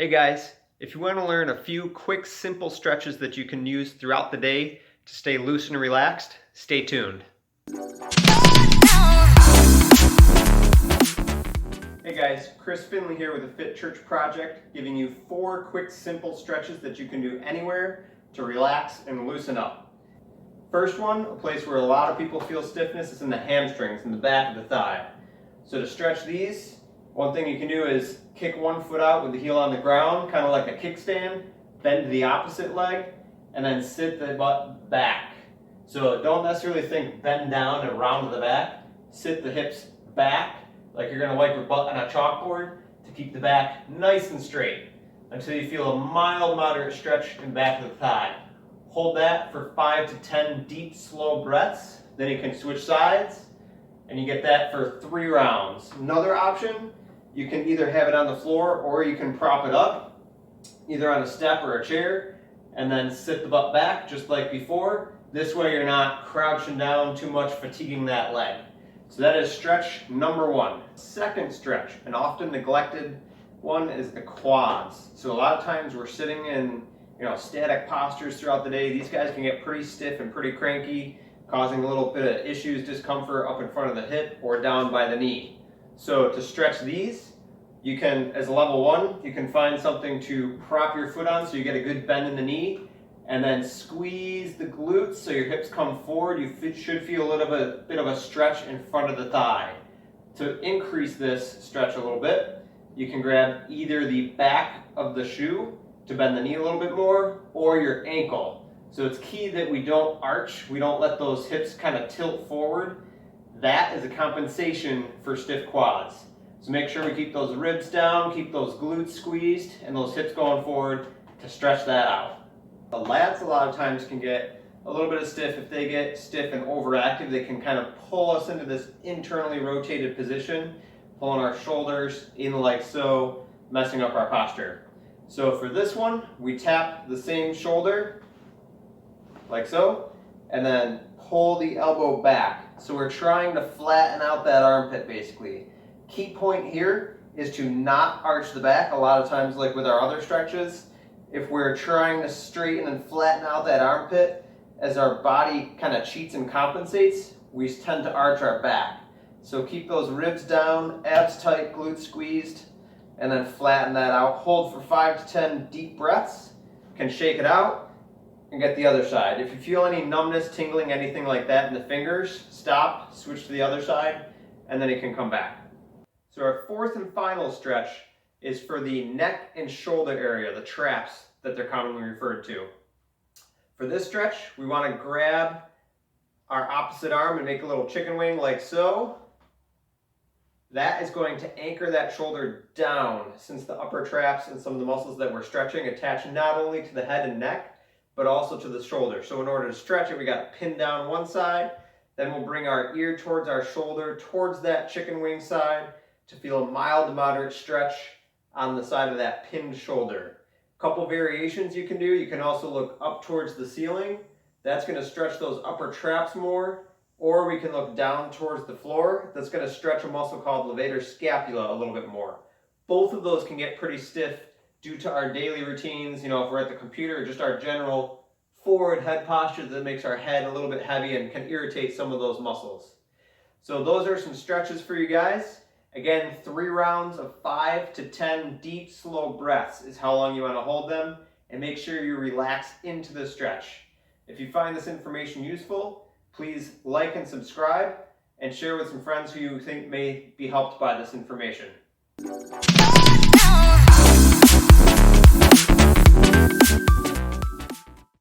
Hey guys, if you want to learn a few quick, simple stretches that you can use throughout the day to stay loose and relaxed, stay tuned. Hey guys, Chris Finley here with the Fit Church Project, giving you 4 quick, simple stretches that you can do anywhere to relax and loosen up. First one, a place where a lot of people feel stiffness, is in the hamstrings, in the back of the thigh. So to stretch these, one thing you can do is kick one foot out with the heel on the ground, kind of like a kickstand, bend to the opposite leg, and then sit the butt back. So don't necessarily think bend down and round to the back. Sit the hips back, like you're going to wipe your butt on a chalkboard, to keep the back nice and straight until you feel a mild, moderate stretch in back of the thigh. Hold that for 5 to 10 deep, slow breaths. Then you can switch sides, and you get that for 3 rounds. Another option, you can either have it on the floor or you can prop it up, either on a step or a chair, and then sit the butt back just like before. This way you're not crouching down too much, fatiguing that leg. So that is stretch number 1. Second stretch, an often neglected one, is the quads. So a lot of times we're sitting in static postures throughout the day. These guys can get pretty stiff and pretty cranky, causing a little bit of issues, discomfort up in front of the hip or down by the knee. So to stretch these, you can, as a level 1, you can find something to prop your foot on so you get a good bend in the knee, and then squeeze the glutes so your hips come forward. You should feel a little bit of a stretch in front of the thigh. To increase this stretch a little bit, you can grab either the back of the shoe to bend the knee a little bit more, or your ankle. So it's key that we don't arch, we don't let those hips kind of tilt forward. That is a compensation for stiff quads. So make sure we keep those ribs down, keep those glutes squeezed, and those hips going forward to stretch that out. The lats a lot of times can get a little bit of stiff. If they get stiff and overactive, they can kind of pull us into this internally rotated position, pulling our shoulders in like so, messing up our posture. So for this one, we tap the same shoulder, like so, and then pull the elbow back. So we're trying to flatten out that armpit basically. Key point here is to not arch the back. A lot of times, like with our other stretches, if we're trying to straighten and flatten out that armpit, as our body kind of cheats and compensates, we tend to arch our back. So keep those ribs down, abs tight, glutes squeezed, and then flatten that out. Hold for 5 to 10 deep breaths. Can shake it out and get the other side. If you feel any numbness, tingling, anything like that in the fingers, stop, switch to the other side, and then you can come back. So our 4th and final stretch is for the neck and shoulder area, the traps that they're commonly referred to. For this stretch, we want to grab our opposite arm and make a little chicken wing like so. That is going to anchor that shoulder down, since the upper traps and some of the muscles that we're stretching attach not only to the head and neck, but also to the shoulder. So in order to stretch it, we got to pin down one side, then we'll bring our ear towards our shoulder, towards that chicken wing side, to feel a mild to moderate stretch on the side of that pinned shoulder. A couple variations you can do. You can also look up towards the ceiling. That's going to stretch those upper traps more. Or we can look down towards the floor. That's going to stretch a muscle called levator scapula a little bit more. Both of those can get pretty stiff due to our daily routines. If we're at the computer, or just our general forward head posture that makes our head a little bit heavy and can irritate some of those muscles. So those are some stretches for you guys. Again, 3 rounds of 5 to 10 deep, slow breaths is how long you want to hold them, and make sure you relax into the stretch. If you find this information useful, please like and subscribe, and share with some friends who you think may be helped by this information.